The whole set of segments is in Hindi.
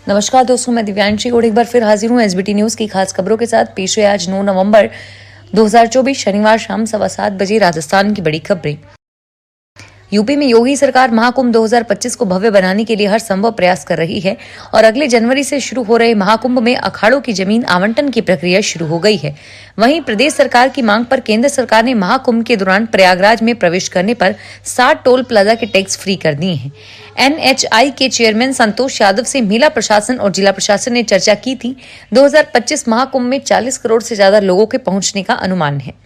नमस्कार दोस्तों, मैं दिव्यांशी और एक बार फिर हाजिर हूँ एसबीटी न्यूज की खास खबरों के साथ। पेश है आज 9 नवंबर 2024 शनिवार शाम 7:15 बजे राजस्थान की बड़ी खबरें। यूपी में योगी सरकार महाकुंभ 2025 को भव्य बनाने के लिए हर संभव प्रयास कर रही है और अगले जनवरी से शुरू हो रहे महाकुंभ में अखाड़ों की जमीन आवंटन की प्रक्रिया शुरू हो गई है। वहीं प्रदेश सरकार की मांग पर केंद्र सरकार ने महाकुंभ के दौरान प्रयागराज में प्रवेश करने पर 60 टोल प्लाजा के टैक्स फ्री कर दिए हैं। एनएचआई के चेयरमैन संतोष यादव से मेला प्रशासन और जिला प्रशासन ने चर्चा की थी। 2025 महाकुंभ में 40 करोड़ से ज्यादा लोगों के पहुंचने का अनुमान है।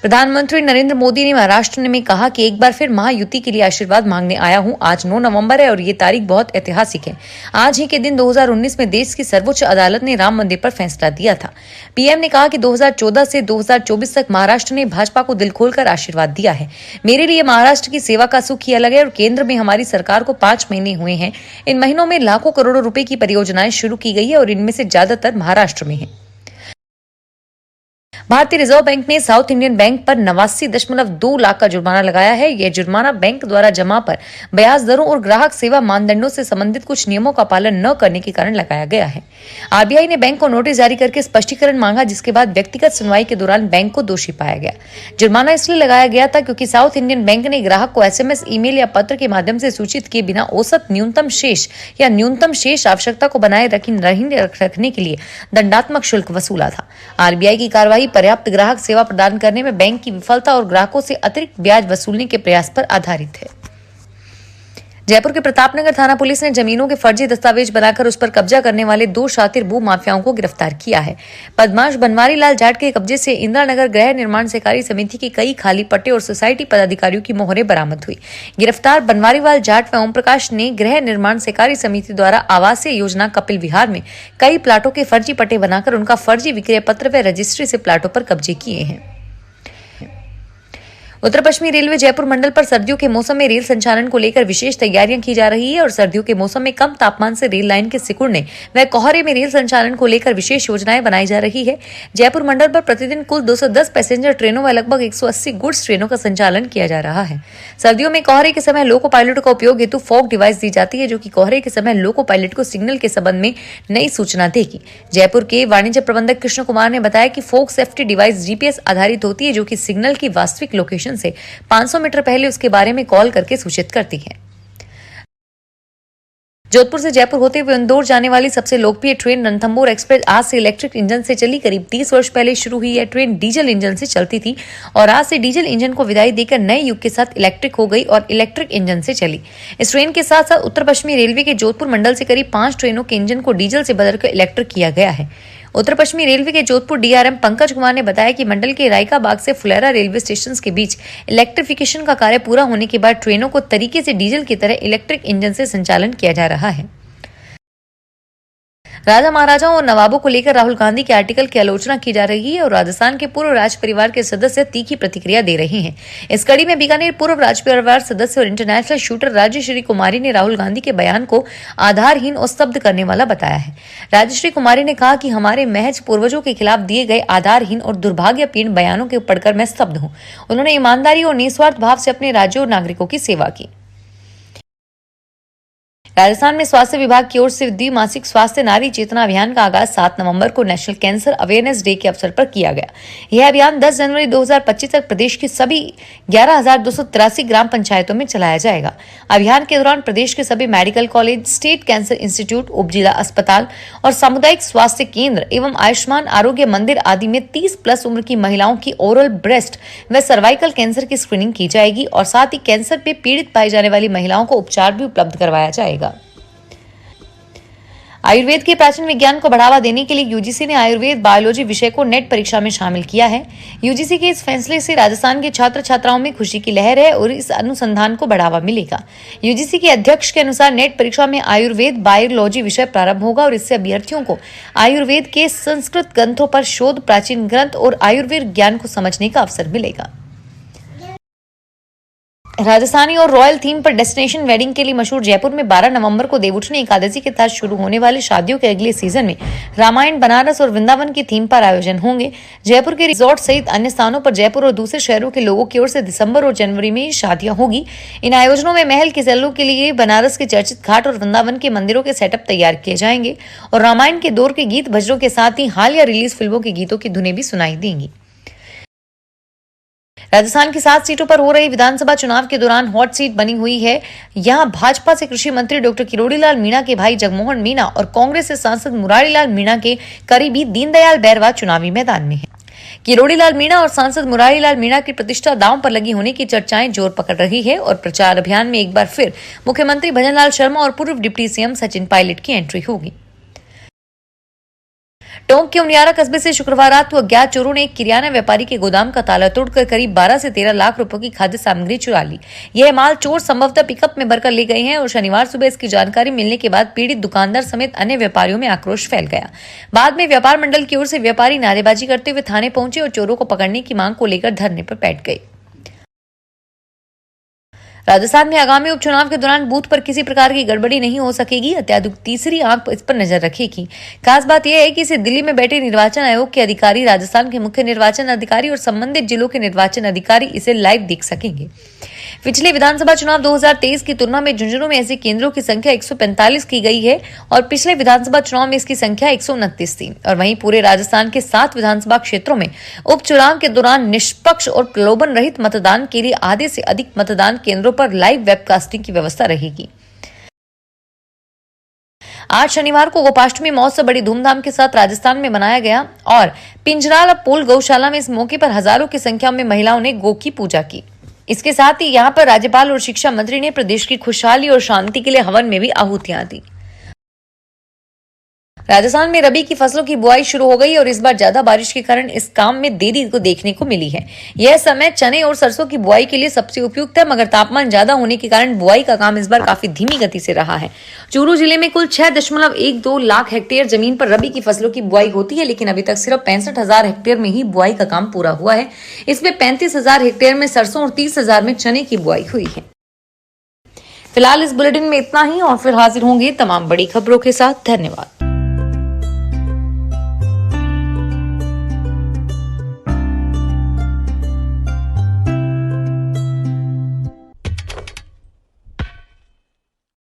प्रधानमंत्री नरेंद्र मोदी ने महाराष्ट्र में कहा कि एक बार फिर महायुति के लिए आशीर्वाद मांगने आया हूं। आज 9 नवंबर है और ये तारीख बहुत ऐतिहासिक है। आज ही के दिन 2019 में देश की सर्वोच्च अदालत ने राम मंदिर पर फैसला दिया था। पीएम ने कहा कि 2014 से 2024 तक महाराष्ट्र ने भाजपा को दिल खोलकर आशीर्वाद दिया है। मेरे लिए महाराष्ट्र की सेवा का सुख ही अलग है और केंद्र में हमारी सरकार को 5 महीने हुए हैं। इन महीनों में लाखों करोड़ों रुपए की परियोजनाएं शुरू की गई है और इनमें से ज्यादातर महाराष्ट्र में है। भारतीय रिजर्व बैंक ने साउथ इंडियन बैंक पर 89.2 लाख का जुर्माना लगाया है। यह जुर्माना बैंक द्वारा जमा पर ब्याज दरों और ग्राहक सेवा मानदंडों से संबंधित कुछ नियमों का पालन न करने के कारण लगाया गया है। आरबीआई ने बैंक को नोटिस जारी करके स्पष्टीकरण मांगा, जिसके बाद व्यक्तिगत सुनवाई के दौरान बैंक को दोषी पाया गया। जुर्माना इसलिए लगाया गया था क्योंकि साउथ इंडियन बैंक ने ग्राहक को एसएमएस, ईमेल या पत्र के माध्यम से सूचित किए बिना औसत न्यूनतम शेष या न्यूनतम शेष आवश्यकता को बनाए रखने के लिए दंडात्मक शुल्क वसूला था। आरबीआई की कार्रवाई पर्याप्त ग्राहक सेवा प्रदान करने में बैंक की विफलता और ग्राहकों से अतिरिक्त ब्याज वसूलने के प्रयास पर आधारित है। जयपुर के प्रतापनगर थाना पुलिस ने जमीनों के फर्जी दस्तावेज बनाकर उस पर कब्जा करने वाले 2 शातिर भू माफियाओं को गिरफ्तार किया है। बदमाश बनवारी लाल जाट के कब्जे से इंदिरानगर गृह निर्माण सहकारी समिति के कई खाली पट्टे और सोसाइटी पदाधिकारियों की मोहरें बरामद हुई। गिरफ्तार बनवारी लाल जाट व ओम प्रकाश ने गृह निर्माण सहकारी समिति द्वारा आवासीय योजना कपिल विहार में कई प्लाटों के फर्जी पट्टे बनाकर उनका फर्जी विक्रय पत्र व रजिस्ट्री से प्लाटों पर कब्जे किए हैं। उत्तर पश्चिमी रेलवे जयपुर मंडल पर सर्दियों के मौसम में रेल संचालन को लेकर विशेष तैयारियां की जा रही है और सर्दियों के मौसम में कम तापमान से रेल लाइन के सिकुड़ने व कोहरे में रेल संचालन को लेकर विशेष योजनाएं बनाई जा रही है। जयपुर मंडल पर प्रतिदिन कुल 210 पैसेंजर ट्रेनों व लगभग 180 गुड्स ट्रेनों का संचालन किया जा रहा है। सर्दियों में कोहरे के समय लोको पायलट का उपयोग हेतु फॉग डिवाइस दी जाती है, जो कि कोहरे के समय लोको पायलट को सिग्नल के संबंध में नई सूचना देगी। जयपुर के वाणिज्य प्रबंधक कृष्ण कुमार ने बताया कि फॉग सेफ्टी डिवाइस जीपीएस आधारित होती है, जो कि सिग्नल की वास्तविक लोकेशन से 500 मीटर पहले उसके बारे में कॉल करके सूचित करती है। जोधपुर से जयपुर होते हुए इंदौर जाने वाली सबसे लोकप्रिय ट्रेन रणथंभौर एक्सप्रेस आज से इलेक्ट्रिक इंजन से चली। करीब 30 वर्ष पहले शुरू हुई यह ट्रेन डीजल इंजन से चलती थी और आज से डीजल इंजन को विदाई देकर नए युग के साथ इलेक्ट्रिक हो गई और इलेक्ट्रिक इंजन से चली। इस ट्रेन के साथ साथ उत्तर पश्चिमी रेलवे के जोधपुर मंडल से करीब 5 ट्रेनों के इंजन को डीजल से बदलकर इलेक्ट्रिक किया गया है। उत्तर पश्चिमी रेलवे के जोधपुर डीआरएम पंकज कुमार ने बताया कि मंडल के रायका बाग से फुलेरा रेलवे स्टेशन के बीच इलेक्ट्रिफिकेशन का कार्य पूरा होने के बाद ट्रेनों को तरीके से डीजल की तरह इलेक्ट्रिक इंजन से संचालन किया जा रहा है। राजा महाराजाओं और नवाबों को लेकर राहुल गांधी के आर्टिकल की आलोचना की जा रही है और राजस्थान के पूर्व राज परिवार के सदस्य तीखी प्रतिक्रिया दे रहे हैं। इस कड़ी में बीकानेर पूर्व राज परिवार सदस्य और इंटरनेशनल शूटर राजश्री कुमारी ने राहुल गांधी के बयान को आधारहीन और स्तब्ध करने वाला बताया है। राजश्री कुमारी ने कहा कि हमारे महज पूर्वजों के खिलाफ दिए गए आधारहीन और दुर्भाग्यपूर्ण बयानों के पढ़कर मैं स्तब्ध हूं। उन्होंने ईमानदारी और निस्वार्थ भाव से अपने राज्यों और नागरिकों की सेवा की। राजस्थान में स्वास्थ्य विभाग की ओर से द्विमासिक स्वास्थ्य नारी चेतना अभियान का आगाज 7 नवंबर को नेशनल कैंसर अवेयरनेस डे के अवसर पर किया गया। यह अभियान 10 जनवरी 2025 तक प्रदेश की सभी 11,283 ग्राम पंचायतों में चलाया जाएगा। अभियान के दौरान प्रदेश के सभी medical college, state cancer institute, उपजिला अस्पताल और सामुदायिक स्वास्थ्य केंद्र एवं आयुष्मान आरोग्य मंदिर आदि में 30+ उम्र की महिलाओं की ओरल, ब्रेस्ट व सर्वाइकल कैंसर की स्क्रीनिंग की जाएगी और साथ ही कैंसर पे पीड़ित पाई जाने वाली महिलाओं को उपचार भी उपलब्ध करवाया जाएगा। आयुर्वेद के प्राचीन विज्ञान को बढ़ावा देने के लिए यूजीसी ने आयुर्वेद बायोलॉजी विषय को नेट परीक्षा में शामिल किया है। यूजीसी के इस फैसले से राजस्थान के छात्र छात्राओं में खुशी की लहर है और इस अनुसंधान को बढ़ावा मिलेगा। यूजीसी के अध्यक्ष के अनुसार नेट परीक्षा में आयुर्वेद बायोलॉजी विषय प्रारंभ होगा और इससे अभ्यर्थियों को आयुर्वेद के संस्कृत ग्रंथों पर शोध, प्राचीन ग्रंथ और आयुर्वेद ज्ञान को समझने का अवसर मिलेगा। राजस्थानी और रॉयल थीम पर डेस्टिनेशन वेडिंग के लिए मशहूर जयपुर में 12 नवंबर को देवउठनी एकादशी के तहत शुरू होने वाले शादियों के अगले सीजन में रामायण, बनारस और वृंदावन की थीम पर आयोजन होंगे। जयपुर के रिजॉर्ट सहित अन्य स्थानों पर जयपुर और दूसरे शहरों के लोगों की ओर से दिसंबर और जनवरी में शादियां होगी। इन आयोजनों में महल के सैलों के लिए बनारस के चर्चित घाट और वृंदावन के मंदिरों के सेटअप तैयार किए जाएंगे और रामायण के दौर के गीत भजनों के साथ ही हालिया रिलीज फिल्मों के गीतों की धुनें भी सुनाई देंगी। राजस्थान की 7 सीटों पर हो रही विधानसभा चुनाव के दौरान हॉट सीट बनी हुई है। यहां भाजपा से कृषि मंत्री डॉक्टर किरोड़ीलाल मीणा के भाई जगमोहन मीणा और कांग्रेस से सांसद मुरारीलाल मीणा के करीबी दीनदयाल बैरवा चुनावी मैदान में है। किरोड़ीलाल मीणा और सांसद मुरारीलाल मीणा की प्रतिष्ठा दांव पर लगी होने की चर्चाएं जोर पकड़ रही है और प्रचार अभियान में एक बार फिर मुख्यमंत्री भजनलाल शर्मा और पूर्व डिप्टी सीएम सचिन पायलट की एंट्री होगी। टोंक के उनियारा कस्बे से शुक्रवार रात को अज्ञात चोरों ने एक किराना व्यापारी के गोदाम का ताला तोड़कर करीब 12 से 13 लाख रुपए की खाद्य सामग्री चुरा ली। यह माल चोर संभवतः पिकअप में भरकर ले गए हैं और शनिवार सुबह इसकी जानकारी मिलने के बाद पीड़ित दुकानदार समेत अन्य व्यापारियों में आक्रोश फैल गया। बाद में व्यापार मंडल की ओर से व्यापारी नारेबाजी करते हुए थाने पहुंचे और चोरों को पकड़ने की मांग को लेकर धरने पर बैठ गए। राजस्थान में आगामी उपचुनाव के दौरान बूथ पर किसी प्रकार की गड़बड़ी नहीं हो सकेगी। अत्याधुनिक तीसरी आंख इस पर नजर रखेगी। खास बात यह है कि इसे दिल्ली में बैठे निर्वाचन आयोग के अधिकारी, राजस्थान के मुख्य निर्वाचन अधिकारी और संबंधित जिलों के निर्वाचन अधिकारी इसे लाइव देख सकेंगे। पिछले विधानसभा चुनाव 2023 की तुलना में झुंझुनू में ऐसे केंद्रों की संख्या 145 की गई है और पिछले विधानसभा चुनाव में इसकी संख्या 129 थी। और वहीं पूरे राजस्थान के 7 विधानसभा क्षेत्रों में उपचुनाव के दौरान निष्पक्ष और प्रलोभन रहित मतदान के लिए आधे से अधिक मतदान केंद्रों पर लाइव वेबकास्टिंग की व्यवस्था रहेगी। आज शनिवार को गोपाष्टमी महोत्सव बड़ी धूमधाम के साथ राजस्थान में मनाया गया और पिंजराल पोल गौशाला में इस मौके पर हजारों की संख्या में महिलाओं ने गौ की पूजा की। इसके साथ ही यहां पर राज्यपाल और शिक्षा मंत्री ने प्रदेश की खुशहाली और शांति के लिए हवन में भी आहुतियां दी। राजस्थान में रबी की फसलों की बुआई शुरू हो गई और इस बार ज्यादा बारिश के कारण इस काम में देरी को देखने को मिली है। यह समय चने और सरसों की बुआई के लिए सबसे उपयुक्त है, मगर तापमान ज्यादा होने के कारण बुआई का काम इस बार काफी धीमी गति से रहा है। चूरू जिले में कुल 6.12 लाख हेक्टेयर जमीन पर रबी की फसलों की बुआई होती है, लेकिन अभी तक सिर्फ 65,000 हेक्टेयर में ही बुआई का काम पूरा हुआ है। इसमें 35,000 हेक्टेयर में सरसों और 30,000 में चने की बुआई हुई है। फिलहाल इस बुलेटिन में इतना ही और फिर हाजिर होंगे तमाम बड़ी खबरों के साथ। धन्यवाद।